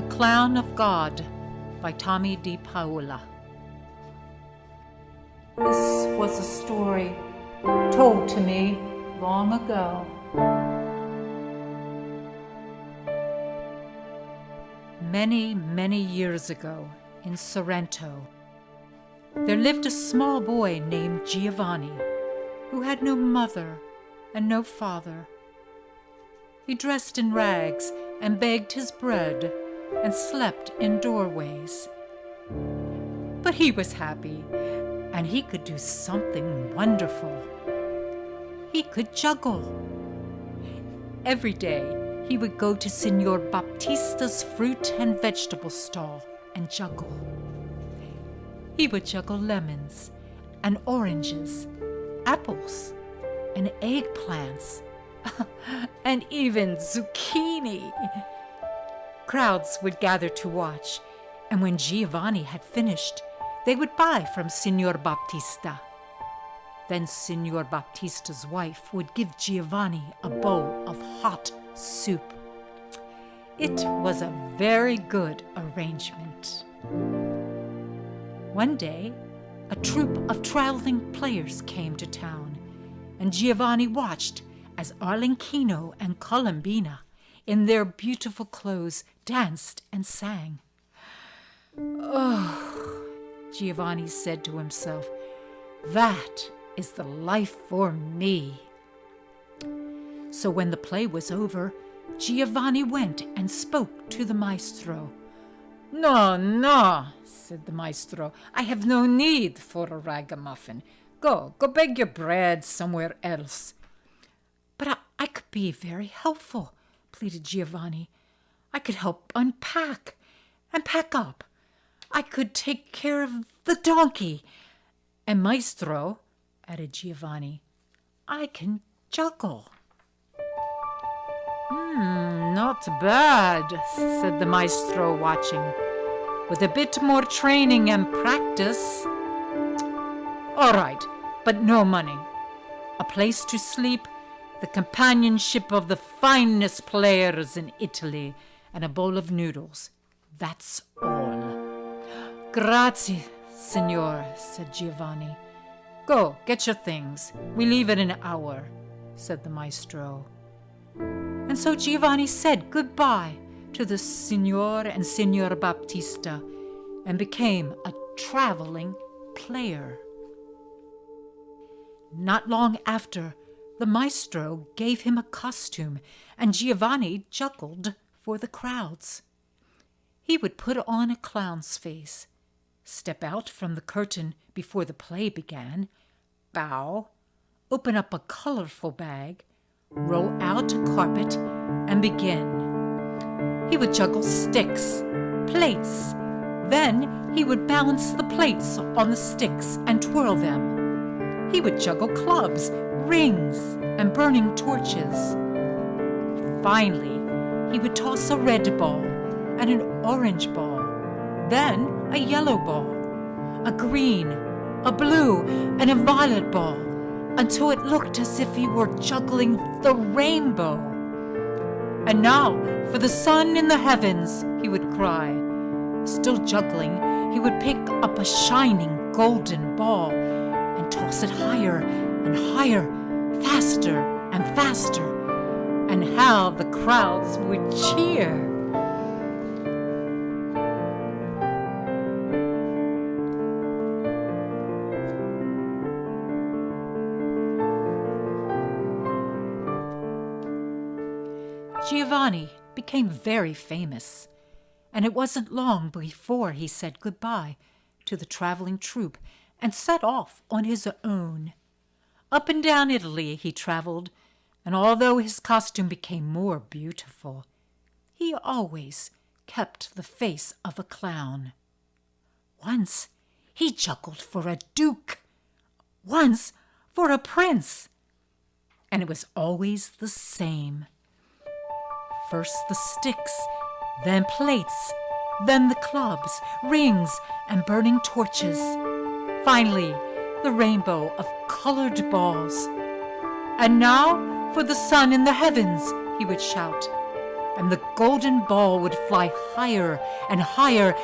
Clown of God by Tomie dePaola. This was a story told to me long ago. Many, many years ago in Sorrento, there lived a small boy named Giovanni who had no mother and no father. He dressed in rags and begged his bread and slept in doorways. But he was happy, and he could do something wonderful. He could juggle. Every day he would go to Signor Baptista's fruit and vegetable stall and juggle. He would juggle lemons and oranges, apples and eggplants, and even zucchini. Crowds would gather to watch, and when Giovanni had finished, they would buy from Signor Baptista. Then Signor Baptista's wife would give Giovanni a bowl of hot soup. It was a very good arrangement. One day, a troupe of traveling players came to town, and Giovanni watched as Arlecchino and Columbina, in their beautiful clothes, danced and sang. "Oh," Giovanni said to himself, "that is the life for me." So when the play was over, Giovanni went and spoke to the maestro. "No, no," said the maestro, "I have no need for a ragamuffin. Go beg your bread somewhere else." "But I could be very helpful," pleaded Giovanni. "I could help unpack and pack up. I could take care of the donkey. And maestro," added Giovanni, "I can juggle." Not bad," said the maestro, watching. "With a bit more training and practice. All right, but no money. A place to sleep, the companionship of the finest players in Italy, and a bowl of noodles. That's all." "Grazie, signor," said Giovanni. "Go, get your things. We leave in an hour," said the maestro. And so Giovanni said goodbye to the Signor and Signora Baptista and became a traveling player. Not long after, the maestro gave him a costume, and Giovanni juggled for the crowds. He would put on a clown's face, step out from the curtain before the play began, bow, open up a colorful bag, roll out a carpet, and begin. He would juggle sticks, plates. Then he would balance the plates on the sticks and twirl them. He would juggle clubs, rings, and burning torches. Finally, he would toss a red ball and an orange ball, then a yellow ball, a green, a blue, and a violet ball, until it looked as if he were juggling the rainbow. "And now for the sun in the heavens," he would cry. Still juggling, he would pick up a shining golden ball and toss it higher and higher, faster and faster. And how the crowds would cheer! Giovanni became very famous, and it wasn't long before he said goodbye to the traveling troupe and set off on his own. Up and down Italy he traveled, and although his costume became more beautiful, he always kept the face of a clown. Once he juggled for a duke, once for a prince, and it was always the same. First the sticks, then plates, then the clubs, rings, and burning torches. Finally, the rainbow of colored balls. "And now for the sun in the heavens," he would shout. and the golden ball would fly higher and higher,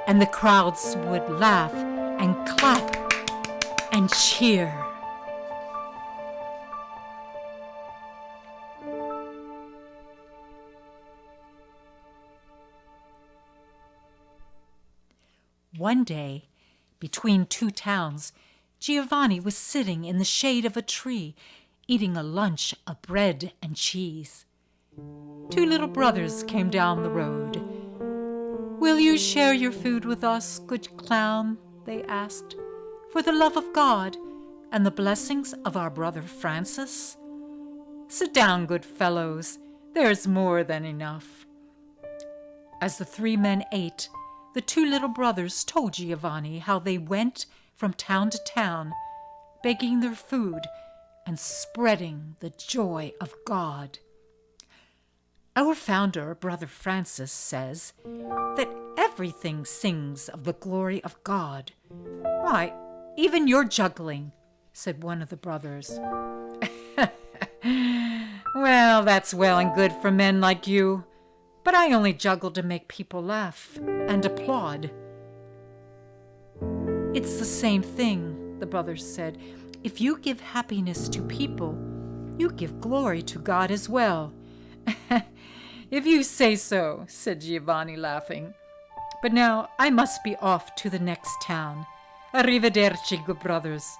and the crowds would laugh and clap and cheer. One day, between two towns, Giovanni was sitting in the shade of a tree, eating a lunch of bread and cheese. Two little brothers came down the road. "Will you share your food with us, good clown?" they asked. "For the love of God and the blessings of our brother Francis? Sit down, good fellows. There's more than enough." As the three men ate, the two little brothers told Giovanni how they went from town to town, begging their food and spreading the joy of God. Our founder, Brother Francis, says that everything sings of the glory of God. "Why, even your juggling," said one of the brothers. "Well, that's well and good for men like you, but I only juggle to make people laugh and applaud." "It's the same thing," the brothers said. "If you give happiness to people, you give glory to God as well." "If you say so," said Giovanni, laughing. "But now I must be off to the next town. Arrivederci, good brothers,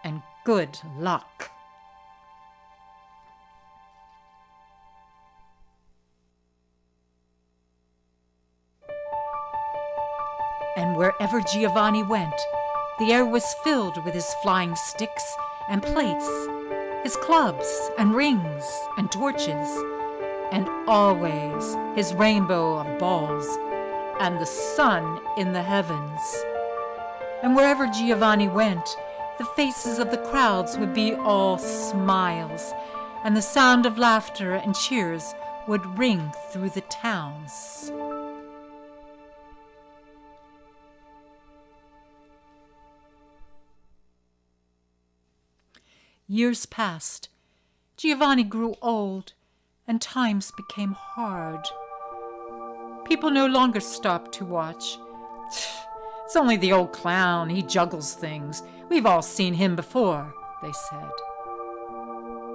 and good luck." And wherever Giovanni went, the air was filled with his flying sticks and plates, his clubs and rings and torches, and always his rainbow of balls and the sun in the heavens. And wherever Giovanni went, the faces of the crowds would be all smiles, and the sound of laughter and cheers would ring through the towns. Years passed. Giovanni grew old, and times became hard. People no longer stopped to watch. "It's only the old clown. He juggles things. We've all seen him before," they said.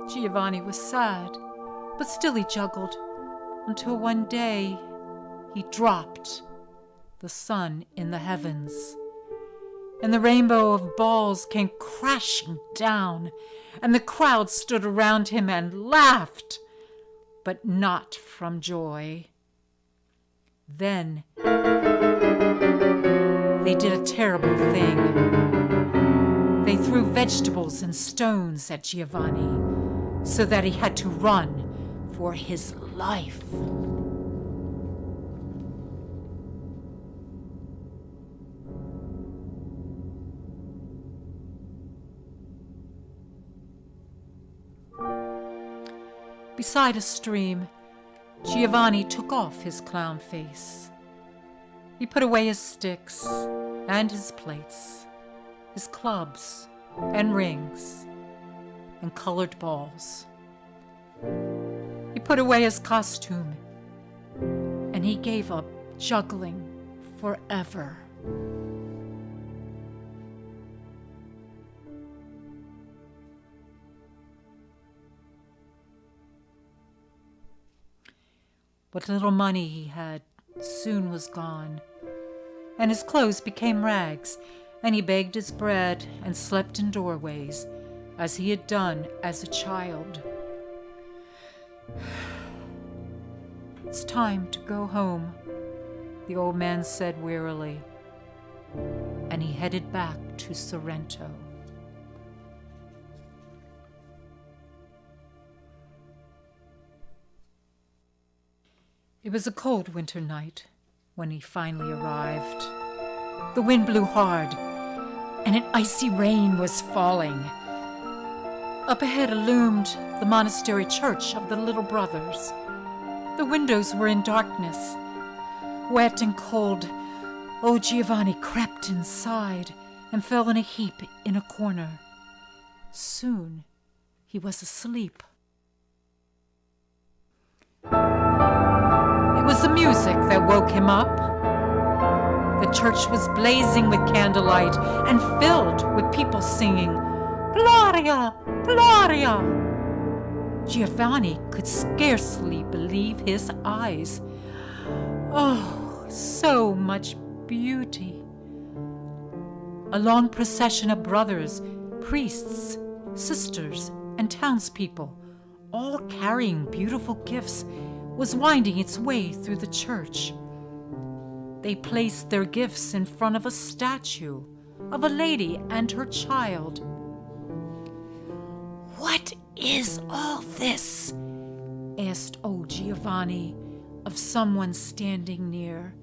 Giovanni was sad, but still he juggled, until one day he dropped the sun in the heavens, and the rainbow of balls came crashing down, and the crowd stood around him and laughed, but not from joy. Then they did a terrible thing. They threw vegetables and stones at Giovanni so that he had to run for his life. Beside a stream, Giovanni took off his clown face. He put away his sticks and his plates, his clubs and rings and colored balls. He put away his costume, and he gave up juggling forever. What little money he had soon was gone, and his clothes became rags, and he begged his bread and slept in doorways, as he had done as a child. "It's time to go home," the old man said wearily, and he headed back to Sorrento. It was a cold winter night when he finally arrived. The wind blew hard, and an icy rain was falling. Up ahead loomed the monastery church of the Little Brothers. The windows were in darkness. Wet and cold, old Giovanni crept inside and fell in a heap in a corner. Soon he was asleep. music that woke him up. The church was blazing with candlelight and filled with people singing, "Gloria, Gloria!" Giovanni could scarcely believe his eyes. Oh, so much beauty. A long procession of brothers, priests, sisters, and townspeople, all carrying beautiful gifts, was winding its way through the church. They placed their gifts in front of a statue of a lady and her child. "What is all this?" asked old Giovanni of someone standing near.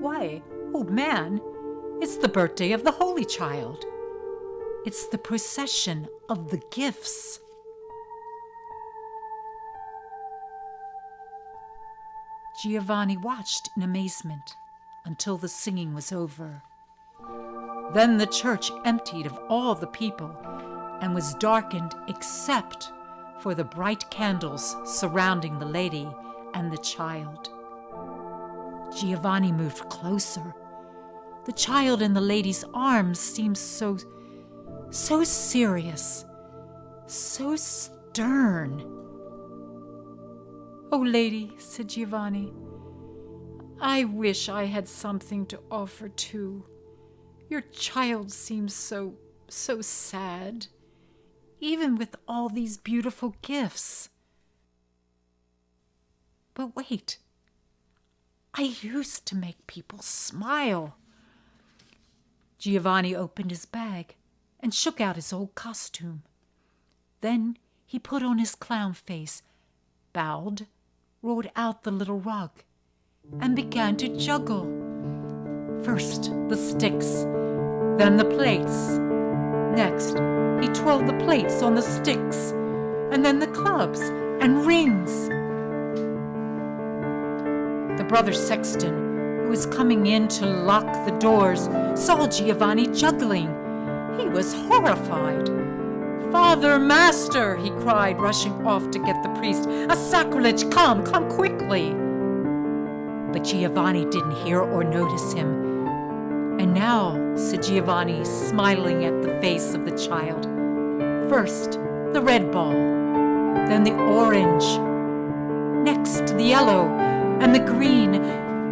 "Why, old man, it's the birthday of the Holy Child. It's the procession of the gifts." Giovanni watched in amazement until the singing was over. Then the church emptied of all the people and was darkened except for the bright candles surrounding the lady and the child. Giovanni moved closer. The child in the lady's arms seemed so serious, so stern. "Oh, lady," said Giovanni, "I wish I had something to offer too. Your child seems so sad, even with all these beautiful gifts. But wait, I used to make people smile." Giovanni opened his bag and shook out his old costume. Then he put on his clown face, bowed, rolled out the little rug, and began to juggle. First the sticks, then the plates. Next, he twirled the plates on the sticks, and then the clubs and rings. The brother sexton, who was coming in to lock the doors, saw Giovanni juggling. He was horrified. "Father, master," he cried, rushing off to get the priest. "A sacrilege! Come quickly!" But Giovanni didn't hear or notice him. "And now," said Giovanni, smiling at the face of the child, "first the red ball, then the orange, next the yellow and the green,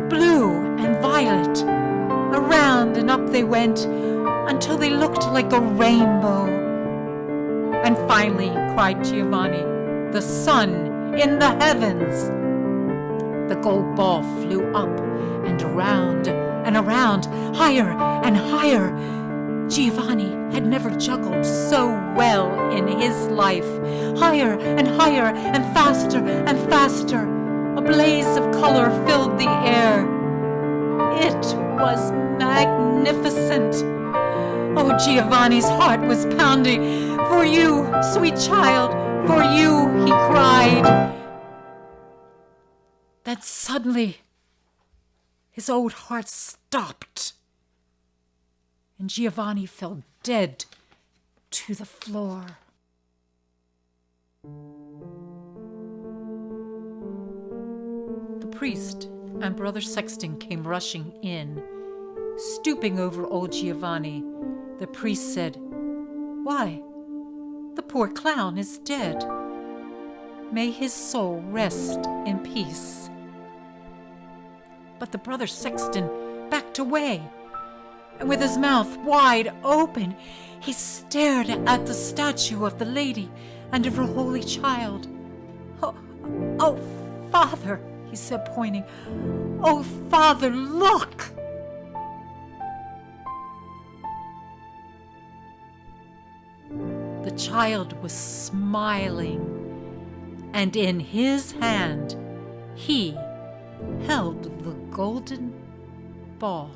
blue and violet. Around and up they went until they looked like a rainbow. And finally," cried Giovanni, "the sun in the heavens." The gold ball flew up and around and around, higher and higher. Giovanni had never juggled so well in his life. Higher and higher and faster. A blaze of color filled the air. It was magnificent. Oh, Giovanni's heart was pounding. "For you, sweet child, for you," he cried. Then suddenly, his old heart stopped, and Giovanni fell dead to the floor. The priest and brother sexton came rushing in. Stooping over old Giovanni, the priest said, "Why, the poor clown is dead. May his soul rest in peace." But the brother sexton backed away, and with his mouth wide open, he stared at the statue of the lady and of her holy child. Oh, Father," he said, pointing. "Oh, Father, look!" The child was smiling, and in his hand he held the golden ball.